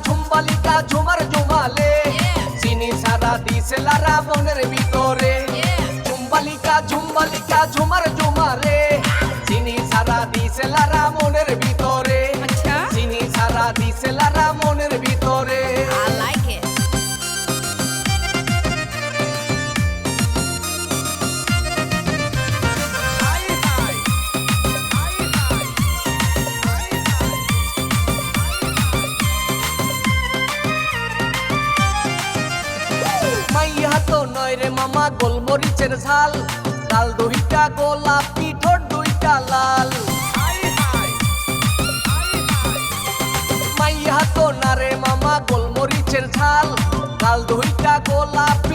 ঝুমবালিকা ঝুমার ঝুমালে চিনি সারা দিছে লারা মনের ভিতরে ঝুমবালিকা ঝুমার ঝুমালে চিনি সারা দিছে লারা মনের ভিতরে চিনি সারা দিছে লারা মনের ভিতরে I like it. মাইয়া তো নয় রে মামা গোলমরিচের ঝাল গাল দুইটা গোলাপি ঠোঁট দুইটা লাল মাইয়া তো না রে মামা গোলমরিচের ঝাল গাল দুইটা গোলাপি